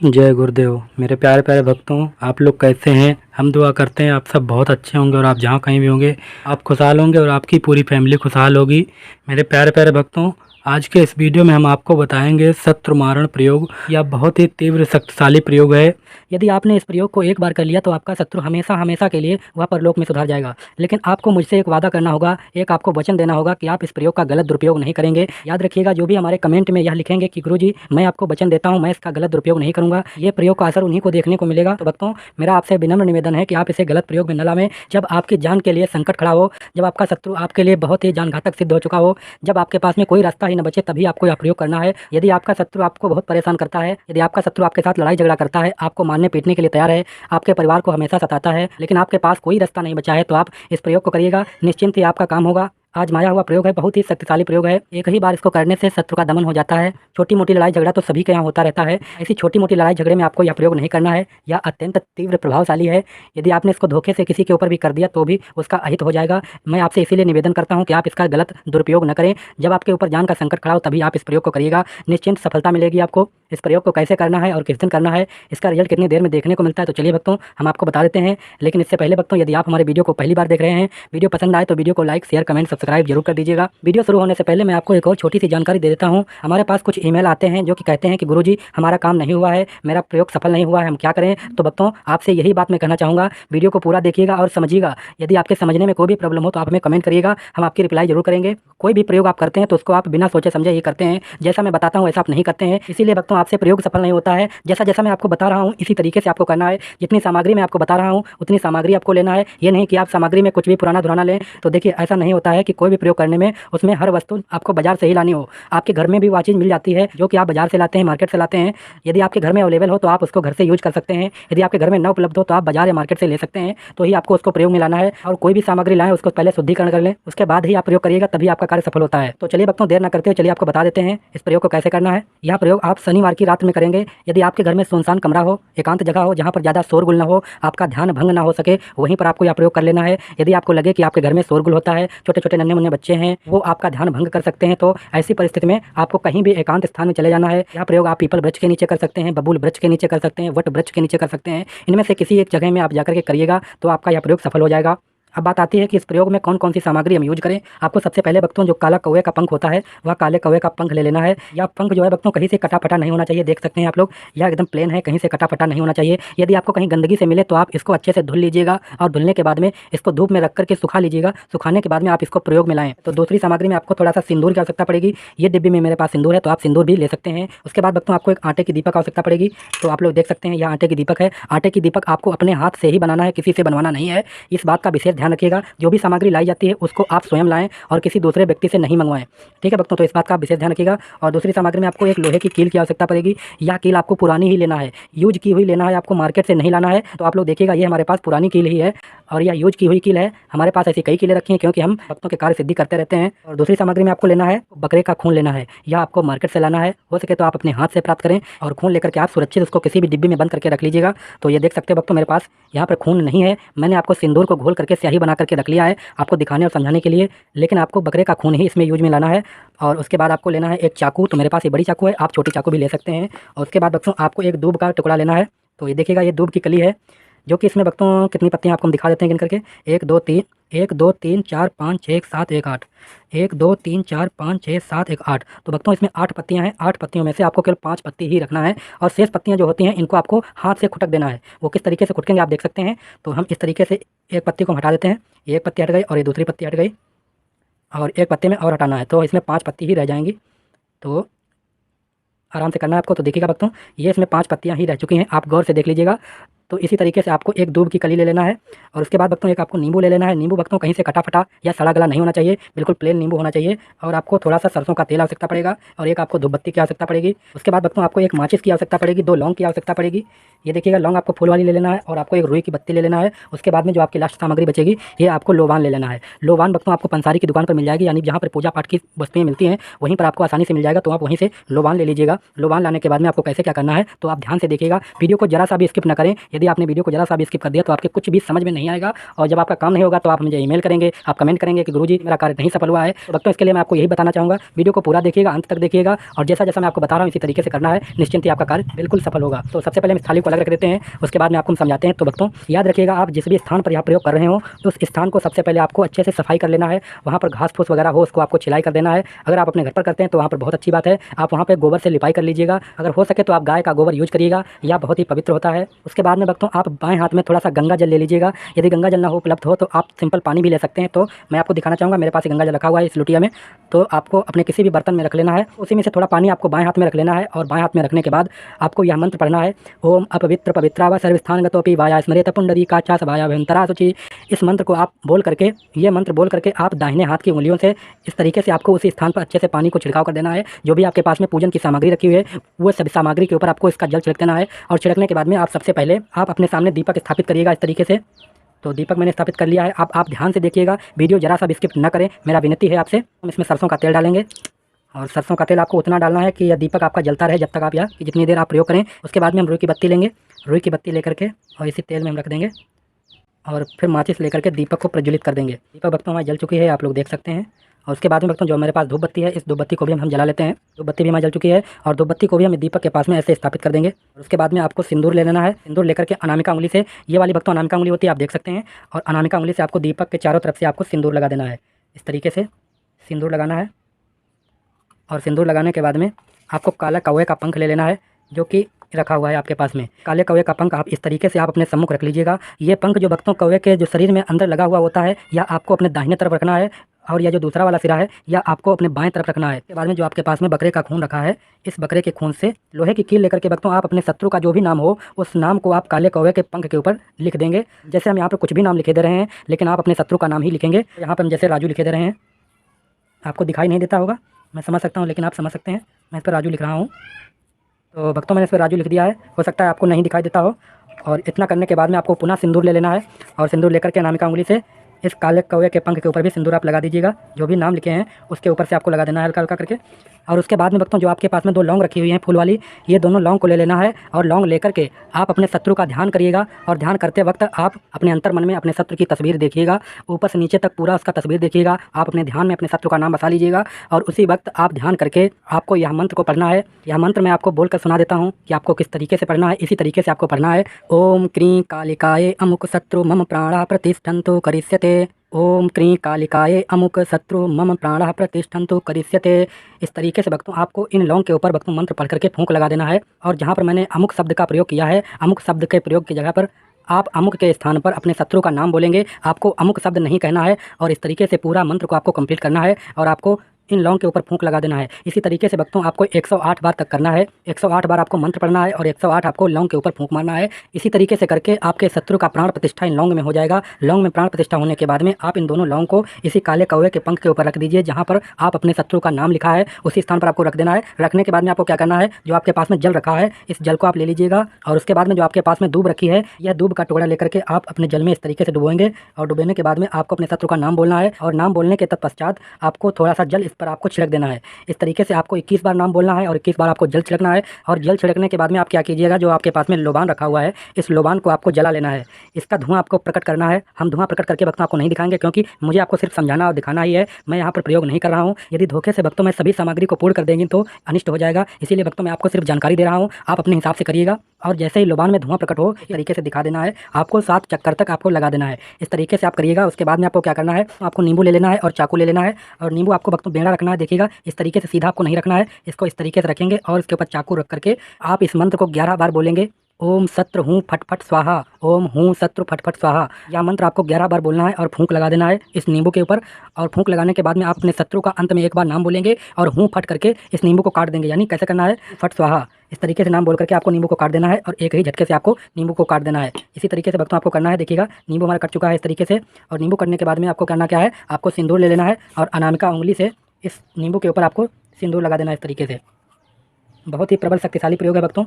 जय गुरुदेव। मेरे प्यारे प्यारे भक्तों, आप लोग कैसे हैं? हम दुआ करते हैं आप सब बहुत अच्छे होंगे और आप जहाँ कहीं भी होंगे आप खुशहाल होंगे और आपकी पूरी फैमिली खुशहाल होगी। मेरे प्यारे प्यारे भक्तों, आज के इस वीडियो में हम आपको बताएंगे शत्रु मारण प्रयोग। यह बहुत ही तीव्र शक्तिशाली प्रयोग है। यदि आपने इस प्रयोग को एक बार कर लिया तो आपका शत्रु हमेशा हमेशा के लिए वह परलोक में सुधर जाएगा। लेकिन आपको मुझसे एक वादा करना होगा, एक आपको वचन देना होगा कि आप इस प्रयोग का गलत दुरुपयोग नहीं करेंगे। याद रखिएगा, जो भी हमारे कमेंट में यह लिखेंगे कि गुरुजी मैं आपको वचन देता हूँ मैं इसका गलत दुरुपयोग नहीं करूँगा, ये प्रयोग का असर उन्हीं को देखने को मिलेगा। तो भक्तों, मेरा आपसे विनम्र निवेदन है कि आप इसे गलत प्रयोग में न लावें। जब आपकी जान के लिए संकट खड़ा हो, जब आपका शत्रु आपके लिए बहुत ही जानघातक सिद्ध हो चुका हो, जब आपके पास में कोई रास्ता ही न बचे, तभी आपको यह प्रयोग करना है। यदि आपका शत्रु आपको बहुत परेशान करता है, यदि आपका शत्रु आपके साथ लड़ाई झगड़ा करता है, आपको मारने पीटने के लिए तैयार है, आपके परिवार को हमेशा सताता है, लेकिन आपके पास कोई रास्ता नहीं बचा है, तो आप इस प्रयोग को करिएगा, निश्चिंत ही आपका काम होगा। आजमाया हुआ प्रयोग है, बहुत ही शक्तिशाली प्रयोग है। एक ही बार इसको करने से शत्रु का दमन हो जाता है। छोटी मोटी लड़ाई झगड़ा तो सभी के यहाँ होता रहता है, ऐसी छोटी मोटी लड़ाई झगड़े में आपको यह प्रयोग नहीं करना है। यह अत्यंत तीव्र प्रभावशाली है। यदि आपने इसको धोखे से किसी के ऊपर भी कर दिया तो भी उसका अहित हो जाएगा। मैं आपसे इसीलिए निवेदन करता हूँ कि आप इसका गलत दुरुपयोग न करें। जब आपके ऊपर जान का संकट खड़ा हो तभी आप इस प्रयोग को करिएगा, निश्चिंत सफलता मिलेगी आपको। इस प्रयोग को कैसे करना है और किस दिन करना है, इसका रिजल्ट कितनी देर में देखने को मिलता है, तो चलिए भक्तों हम आपको बता देते हैं। लेकिन इससे पहले भक्तों, यदि आप हमारे वीडियो को पहली बार देख रहे हैं, वीडियो पसंद आए तो वीडियो को लाइक शेयर कमेंट सब्सक्राइब जरूर कर दीजिएगा। वीडियो शुरू होने से पहले मैं आपको एक और छोटी सी जानकारी दे देता हूँ। हमारे पास कुछ ईमेल आते हैं जो कि कहते हैं कि गुरुजी हमारा काम नहीं हुआ है, मेरा प्रयोग सफल नहीं हुआ है, हम क्या करें। तो भक्तों, आपसे यही बात मैं कहना चाहूँगा, वीडियो को पूरा देखिएगा और समझिएगा। यदि आपके समझने में कोई भी प्रॉब्लम हो तो आप हमें कमेंट करिएगा, हम आपकी रिप्लाई जरूर करेंगे। कोई भी प्रयोग आप करते हैं तो उसको आप बिना सोचे समझे ही करते हैं, जैसा मैं बताता हूँ वैसा आप नहीं करते हैं। इसीलिए भक्तों, आपसे प्रयोग सफल नहीं होता है। जैसा जैसा मैं आपको बता रहा हूँ इसी तरीके से आपको करना है। जितनी सामग्री मैं आपको बता रहा हूँ उतनी सामग्री आपको लेना है। ये नहीं कि आप सामग्री में कुछ भी पुराना धुराना लें। तो देखिए, ऐसा नहीं होता है कि कोई भी प्रयोग करने में उसमें हर वस्तु आपको बाजार से ही लानी हो। आपके घर में भी वह चीज़ मिल जाती है जो कि आप बाजार से लाते हैं, मार्केट से लाते हैं। यदि आपके घर में अवेलेबल हो तो आप उसको घर से यूज कर सकते हैं। यदि आपके घर में न उपलब्ध हो तो आप बाजार या मार्केट से ले सकते हैं। तो ही आपको उसको प्रयोग में लाना है। और कोई भी सामग्री लाएं उसको पहले शुद्धिकरण कर लें, उसके बाद ही आप प्रयोग करिएगा, तभी आपका कार्य सफल होता है। तो चलिए भक्तों, देर न करते हुए चलिए आपको बता देते हैं इस प्रयोग को कैसे करना है। यह प्रयोग आप शनिवार की रात में करेंगे। यदि आपके घर में सुनसान कमरा हो, एकांत जगह हो, जहाँ पर ज़्यादा शोरगुल न हो, आपका ध्यान भंग ना हो सके, वहीं पर आपको यह प्रयोग कर लेना है। यदि आपको लगे कि आपके घर में शोरगुल होता है, छोटे छोटे नन्हे मुन्ने बच्चे हैं, वो आपका ध्यान भंग कर सकते हैं, तो ऐसी परिस्थिति में आपको कहीं भी एकांत स्थान में चले जाना है। यह प्रयोग आप पीपल वृक्ष के नीचे कर सकते हैं, बबूल वृक्ष के नीचे कर सकते हैं, वट वृक्ष के नीचे कर सकते हैं। इनमें से किसी एक जगह में आप जाकर के करिएगा तो आपका यह प्रयोग सफल हो जाएगा। अब बात आती है कि इस प्रयोग में कौन कौन सी सामग्री हम यूज करें। आपको सबसे पहले भक्तों, जो काला कौवे का पंख होता है वह काले कौवे का पंख ले लेना है। यह पंख जो है भक्तों कहीं से कटा फटा नहीं होना चाहिए। देख सकते हैं आप लोग, यह एकदम प्लेन है, कहीं से कटा फटा नहीं होना चाहिए। यदि आपको कहीं गंदगी से मिले तो आप इसको अच्छे से धुल लीजिएगा और धुलने के बाद में इसको धूप में रख करके सुखा लीजिएगा। सुखाने के बाद में आप इसको प्रयोग में लाएं। तो दूसरी सामग्री में आपको थोड़ा सा सिंदूर की आवश्यकता पड़ेगी। ये डिब्बी में मेरे पास सिंदूर है तो आप सिंदूर भी ले सकते हैं। उसके बाद भक्तों, आपको एक आटे की दीपक आवश्यकता पड़ेगी। तो आप लोग देख सकते हैं यह आटे की दीपक है। आटे की दीपक आपको अपने हाथ से ही बनाना है, किसी से बनवाना नहीं है। इस बात का विशेष ध्यान रखिएगा। जो भी सामग्री लाई जाती है उसको आप स्वयं लाएं और किसी दूसरे व्यक्ति से नहीं मंगवाएं। ठीक है भक्तों, तो इस बात का विशेष ध्यान रखिएगा। और दूसरी सामग्री में आपको एक लोहे की कील की आवश्यकता पड़ेगी। यह कील आपको पुरानी ही लेना है, यूज की हुई लेना है, आपको मार्केट से नहीं लाना है। तो आप लोग देखिएगा, ये हमारे पास पुरानी कील ही है और यह यूज की हुई कील है। हमारे पास ऐसी कई कीलें रखी हैं क्योंकि हम भक्तों के कार्य सिद्धि करते रहते हैं। और दूसरी सामग्री में आपको लेना है बकरे का खून लेना है। यह आपको मार्केट से लाना है, हो सके तो आप अपने हाथ से प्राप्त करें और खून लेकर के आप सुरक्षित उसको किसी भी डिब्बे में बंद करके रख लीजिएगा। तो ये देख सकते हैं भक्तों, मेरे पास यहाँ पर खून नहीं है। मैंने आपको सिंदूर को घोल करके स्याही बना करके रख लिया है आपको दिखाने और समझाने के लिए, लेकिन आपको बकरे का खून ही इसमें यूज में लाना है। और उसके बाद आपको लेना है एक चाकू। तो मेरे पास ये बड़ी चाकू है, आप छोटी चाकू भी ले सकते हैं। और उसके बाद भक्तों, आपको एक दूब का टुकड़ा लेना है। तो ये देखिएगा, ये दूब की कली है जो कि इसमें भक्तों कितनी पत्तियां आपको हम दिखा देते हैं गिन करके। 1 2 3 1 2 3 4 5 6 7 1 8 1 2 3 4 5 6 7 1 8। तो भक्तों इसमें 8 पत्तियां हैं। 8 पत्तियों में से आपको केवल 5 पत्ती ही रखना है और शेष पत्तियां जो होती हैं इनको आपको हाथ से खुटक देना है। वो किस तरीके से खुटकेंगे आप देख सकते हैं। तो हम इस तरीके से एक पत्ती को हटा देते हैं। एक पत्ती हट गई और ये दूसरी पत्ती हट गई और एक पत्ते में और हटाना है, तो इसमें 5 पत्ती ही रह जाएंगी। तो आराम से करना है आपको। तो देखिएगा भक्तों, ये इसमें 5 पत्तियां ही रह चुकी हैं, आप गौर से देख लीजिएगा। तो इसी तरीके से आपको एक दूब की कली ले लेना है और उसके बाद भक्तों एक आपको नींबू ले लेना है। नींबू भक्तों कहीं से कटा फटा या सड़ा गला नहीं होना चाहिए, बिल्कुल प्लेन नींबू होना चाहिए। और आपको थोड़ा सा सरसों का तेल आवश्यकता पड़ेगा और एक आपको धूपबत्ती की आवश्यकता पड़ेगी। उसके बाद भक्तों आपको एक माचिस की आवश्यकता पड़ेगी, 2 लौंग की आवश्यकता पड़ेगी। ये देखिएगा, लौंग आपको फूल वाली ले लेना है और आपको एक रुई की बत्ती ले लेना है। उसके बाद में जो आपकी लास्ट सामग्री बचेगी ये आपको लोबान ले लेना है। लोबान भक्तों आपको पंसारी की दुकान पर मिल जाएगी, यानी जहाँ पर पूजा पाठ की वस्तुएं मिलती हैं वहीं पर आपको आसानी से मिल जाएगा। तो आप वहीं से लोबान ले लीजिएगा। लोबान लाने के बाद में आपको कैसे क्या करना है तो आप ध्यान से देखिएगा, वीडियो को जरा सा भी स्किप न करें। यदि आपने वीडियो को जरा सा भी स्किप कर दिया तो आपके कुछ भी समझ में नहीं आएगा, और जब आपका काम नहीं होगा तो आप मुझे ईमेल करेंगे, आप कमेंट करेंगे कि गुरुजी मेरा कार्य नहीं सफल हुआ है। तो भक्तों इसके लिए मैं आपको यही बताना चाहूँगा, वीडियो को पूरा देखिएगा, अंत तक देखिएगा, और जैसा जैसा मैं आपको बता रहा हूँ इसी तरीके से करना है, निश्चिंत ही आपका कार्य बिल्कुल सफल होगा। तो सबसे पहले हम इस थाली को अलग रख देते हैं, उसके बाद में आपको हम समझाते हैं। तो भक्तों याद रखिएगा, आप जिस भी स्थान पर यहाँ प्रयोग कर रहे हो तो उस स्थान को सबसे पहले आपको अच्छे से सफाई कर लेना है। वहाँ पर घास फूस वगैरह हो उसको आपको छिलाई कर देना है। अगर आप अपने घर पर करते हैं तो वहाँ पर बहुत अच्छी बात है, आप वहाँ पर गोबर से लिपाई कर लीजिएगा। अगर हो सके तो आप गाय का गोबर यूज करिएगा, यह बहुत ही पवित्र होता है। उसके बाद में भक्तों आप बाएं हाथ में थोड़ा सा गंगा जल ले लीजिएगा। यदि गंगा जल ना हो उपलब्ध हो तो आप सिंपल पानी भी ले सकते हैं। तो मैं आपको दिखाना चाहूँगा, मेरे पास गंगा जल रखा हुआ है इस लुटिया में। तो आपको अपने किसी भी बर्तन में रख लेना है, उसी में से थोड़ा पानी आपको बाएं हाथ में रख लेना है, और बाएं हाथ में रखने के बाद आपको यह मंत्र पढ़ना है, ओम अपवित्र पवित्रा व सर्वस्थान गतोपि वाया स्मरेत पुंडरीकाक्षा सभाया भयंतरा शुचि। इस मंत्र को आप बोल करके, ये मंत्र बोल करके आप दाहिने हाथ की उंगलियों से इस तरीके से आपको उसी स्थान पर अच्छे से पानी को छिड़काव कर देना है। जो भी आपके पास में पूजन की सामग्री रखी हुई है वो सभी सामग्री के ऊपर आपको इसका जल छिड़क देना है। और छिड़कने के बाद में आप सबसे पहले आप अपने सामने दीपक स्थापित करिएगा इस तरीके से। तो दीपक मैंने स्थापित कर लिया है। आप ध्यान से देखिएगा, वीडियो जरा सा भी स्किप न करें, मेरा विनती है आपसे। हम इसमें सरसों का तेल डालेंगे, और सरसों का तेल आपको उतना डालना है कि यह दीपक आपका जलता रहे जब तक आप, या कि जितनी देर आप प्रयोग करें। उसके बाद में हम रुई की बत्ती लेंगे, रुई की बत्ती लेकर के और इसी तेल में हम रख देंगे, और फिर माचिस लेकर के दीपक को प्रज्वलित कर देंगे। दीपक भक्तों हमारी जल चुकी है, आप लोग देख सकते हैं। और उसके बाद में भक्तों जो मेरे पास धूप बत्ती है, इस धूप बत्ती को भी हम जला लेते हैं। धूप बत्ती भी हमारी जल चुकी है, और धूप बत्ती को भी हम दीपक के पास में ऐसे स्थापित कर देंगे। और उसके बाद में आपको सिंदूर ले लेना है। सिंदूर लेकर के अनामिका उंगली से, ये वाली भक्तों अनामिका उंगली होती है, आप देख सकते हैं, और अनामिका उंगली से आपको दीपक के चारों तरफ से आपको सिंदूर लगा देना है। इस तरीके से सिंदूर लगाना है, और सिंदूर लगाने के बाद में आपको काला कौवे का पंख ले लेना है, जो कि रखा हुआ है आपके पास में। काले कौवे का पंख आप इस तरीके से आप अपने सम्मुख रख लीजिएगा। ये पंख जो भक्तों कौवे के जो शरीर में अंदर लगा हुआ होता है, या आपको अपने दाहिने तरफ रखना है, और यह जो दूसरा वाला सिरा है या आपको अपने बाएं तरफ रखना है। इसके बाद में जो आपके पास में बकरे का खून रखा है, इस बकरे के खून से लोहे की कील लेकर के भक्तों आप अपने शत्रु का जो भी नाम हो उस नाम को आप काले कौवे के पंख के ऊपर लिख देंगे। जैसे हम यहाँ पर कुछ भी नाम लिखे दे रहे हैं, लेकिन आप अपने शत्रु का नाम ही लिखेंगे। यहाँ पर हम जैसे राजू लिखे दे रहे हैं, आपको दिखाई नहीं देता होगा, मैं समझ सकता हूँ, लेकिन आप समझ सकते हैं। मैं इस पर राजू लिख रहा हूँ। तो भक्तों मैंने इस पर राजू लिख दिया है, हो सकता है आपको नहीं दिखाई देता हो। और इतना करने के बाद में आपको पुनः सिंदूर ले लेना है, और सिंदूर लेकर के अनामिका उंगली से इस काले कौवे के पंख के ऊपर भी सिंदूर आप लगा दीजिएगा। जो भी नाम लिखे हैं उसके ऊपर से आपको लगा देना है हल्का हल्का करके। और उसके बाद में भक्तों जो आपके पास में 2 लौंग रखी हुई हैं फूल वाली, ये दोनों लौंग को ले लेना है, और लौंग लेकर के आप अपने शत्रु का ध्यान करिएगा। और ध्यान करते वक्त आप अपने अंतर मन में अपने शत्रु की तस्वीर देखिएगा, ऊपर से नीचे तक पूरा उसका तस्वीर देखिएगा। आप अपने ध्यान में अपने शत्रु का नाम बसा लीजिएगा, और उसी वक्त आप ध्यान करके आपको यह मंत्र को पढ़ना है। यह मंत्र मैं आपको बोलकर सुना देता हूँ कि आपको किस तरीके से पढ़ना है। इसी तरीके से आपको पढ़ना है, ओम क्रीं कालिकाये अमुक शत्रु मम प्राणा प्रतिष्ठन्तु करिष्यते। ओम क्रीं कालिकाये अमुक शत्रु मम प्राणः प्रतिष्ठन्तु करिष्यते। इस तरीके से भक्तों आपको इन लौंग के ऊपर भक्तों मंत्र पढ़ करके फूंक लगा देना है। और जहाँ पर मैंने अमुक शब्द का प्रयोग किया है, अमुक शब्द के प्रयोग की जगह पर आप अमुक के स्थान पर अपने शत्रु का नाम बोलेंगे। आपको अमुक शब्द नहीं कहना है, और इस तरीके से पूरा मंत्र को आपको कंप्लीट करना है, और आपको इन लौंग के ऊपर फूंक लगा देना है। इसी तरीके से भक्तों आपको 108 बार तक करना है। 108 बार आपको मंत्र पढ़ना है, और 108 आपको लौंग के ऊपर फूंक मारना है। इसी तरीके से करके आपके शत्रु का प्राण प्रतिष्ठा इन लौंग में हो जाएगा। लौंग में प्राण प्रतिष्ठा होने के बाद में आप इन दोनों लौंग को इसी काले कौवे के पंख के ऊपर रख दीजिए। जहाँ पर आप अपने शत्रु का नाम लिखा है उसी स्थान पर आपको रख देना है। रखने के बाद में आपको क्या करना है, जो आपके पास में जल रखा है इस जल को आप ले लीजिएगा, और उसके बाद में जो आपके पास में दूब रखी है, यह दूब का टुकड़ा लेकर के आप अपने जल में इस तरीके से डुबोएंगे। और डुबोने के बाद में आपको अपने शत्रु का नाम बोलना है, और नाम बोलने के तत्पश्चात आपको थोड़ा सा जल इस पर आपको छिड़क देना है। इस तरीके से आपको 21 बार नाम बोलना है, और 21 बार आपको जल छिड़कना है। और जल छिड़कने के बाद में आप क्या कीजिएगा, जो आपके पास में लोबान रखा हुआ है, इस लोबान को आपको जला लेना है। इसका धुआं आपको प्रकट करना है। हम धुआं प्रकट करके भक्तों आपको नहीं दिखाएंगे, क्योंकि मुझे आपको सिर्फ समझाना और दिखाना ही है। मैं यहाँ पर प्रयोग नहीं कर रहा हूँ। यदि धोखे से भक्तों मैं सभी सामग्री को पूर्ण कर देंगे तो अनिष्ट हो जाएगा। इसीलिए भक्तों मैं आपको सिर्फ जानकारी दे रहा हूँ, आप अपने हिसाब से करिएगा। और जैसे ही लोबान में धुआं प्रकट हो, इस तरीके से दिखा देना है। आपको 7 चक्कर तक आपको लगा देना है। इस तरीके से आप करिएगा। उसके बाद में आपको क्या करना है, आपको नींबू ले लेना है और चाकू ले लेना है। और नींबू आपको भक्तों बेड़ा रखना है, देखिएगा इस तरीके से सीधा आपको नहीं रखना है, इसको इस तरीके से रखेंगे, और इसके ऊपर चाकू रख करके आप इस मंत्र को 11 बार बोलेंगे, ओम शत्रु हूँ फट फट स्वाहा, ओम हूँ शत्रु फट फट स्वाहा। यह मंत्र आपको 11 बार बोलना है, और फूंक लगा देना है इस नींबू के ऊपर। और फूंक लगाने के बाद में आप अपने शत्रु का अंत में एक बार नाम बोलेंगे, और हूँ फट करके इस नींबू को काट देंगे। यानी कैसे करना है, फट स्वाहा, इस तरीके से नाम बोल करके आपको नींबू को काट देना है, और एक ही झटके से आपको नींबू को काट देना है। इसी तरीके से भक्तों आपको करना है। देखिएगा नींबू हमारा कट चुका है इस तरीके से। और नींबू कटने के बाद में आपको करना क्या है, आपको सिंदूर ले लेना है, और अनामिका उंगली से इस नींबू के ऊपर आपको सिंदूर लगा देना है इस तरीके से। बहुत ही प्रबल शक्तिशाली प्रयोग है भक्तों।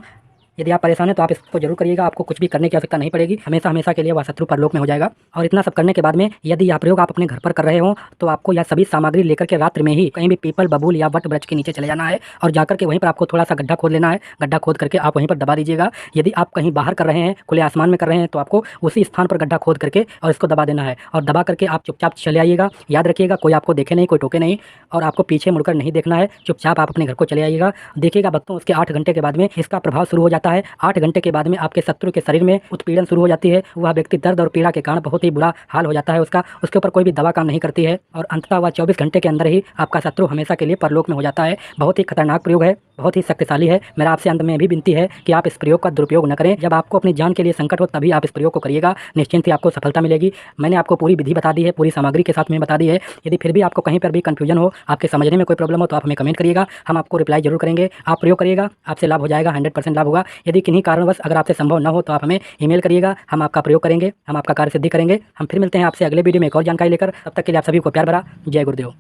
यदि आप परेशान हैं तो आप इसको जरूर करिएगा, आपको कुछ भी करने की आवश्यकता नहीं पड़ेगी, हमेशा हमेशा के लिए वह शत्रु परलोक में हो जाएगा। और इतना सब करने के बाद में यदि यह प्रयोग आप अपने घर पर कर रहे हो तो आपको यह सभी सामग्री लेकर के रात्रि में ही कहीं भी पीपल, बबूल या वट वृक्ष के नीचे चले जाना है और जाकर के वहीं पर आपको थोड़ा सा गड्ढा खोद लेना है। गड्ढा खोद करके आप वहीं पर दबा दीजिएगा। यदि आप कहीं बाहर कर रहे हैं, खुले आसमान में कर रहे हैं, तो आपको उसी स्थान पर गड्ढा खोद करके और इसको दबा देना है और दबा करके आप चुपचाप चले आइएगा। याद रखिएगा, कोई आपको देखे नहीं, कोई टोके नहीं और आपको पीछे मुड़कर नहीं देखना है। चुपचाप आप अपने घर को चले आइएगा। देखिएगा भक्तों, उसके 8 घंटे के बाद में इसका प्रभाव शुरू हो जाता है। 8 घंटे के बाद में आपके शत्रु के शरीर में उत्पीड़न शुरू हो जाती है। वह व्यक्ति दर्द और पीड़ा के कारण बहुत ही बुरा हाल हो जाता है उसका, उसके ऊपर कोई भी दवा काम नहीं करती है और अंततः वह 24 घंटे के अंदर ही आपका शत्रु हमेशा के लिए परलोक में हो जाता है। बहुत ही खतरनाक प्रयोग है, बहुत ही शक्तिशाली है। मेरा आपसे अंत में भी विनती है कि आप इस प्रयोग का दुरुपयोग न करें। जब आपको अपनी जान के लिए संकट हो तभी आप इस प्रयोग को करिएगा, निश्चिंत ही आपको सफलता मिलेगी। मैंने आपको पूरी विधि बता दी है, पूरी सामग्री के साथ में बता दी है। यदि फिर भी आपको कहीं पर भी कन्फ्यूजन हो, आपके समझने में कोई प्रॉब्लम हो तो आप हमें कमेंट करिएगा, हम आपको रिप्लाई जरूर करेंगे। आप प्रयोग करिएगा, आपसे लाभ हो जाएगा, 100% लाभ होगा। यदि किन्हीं कारणवश अगर आपसे संभव न हो तो आप हमें ईमेल करिएगा, हम आपका प्रयोग करेंगे, हम आपका कार्य सिद्धि करेंगे। हम फिर मिलते हैं आपसे अगले वीडियो में एक और जानकारी लेकर। तब तक के लिए आप सभी को प्यार भरा जय गुरुदेव।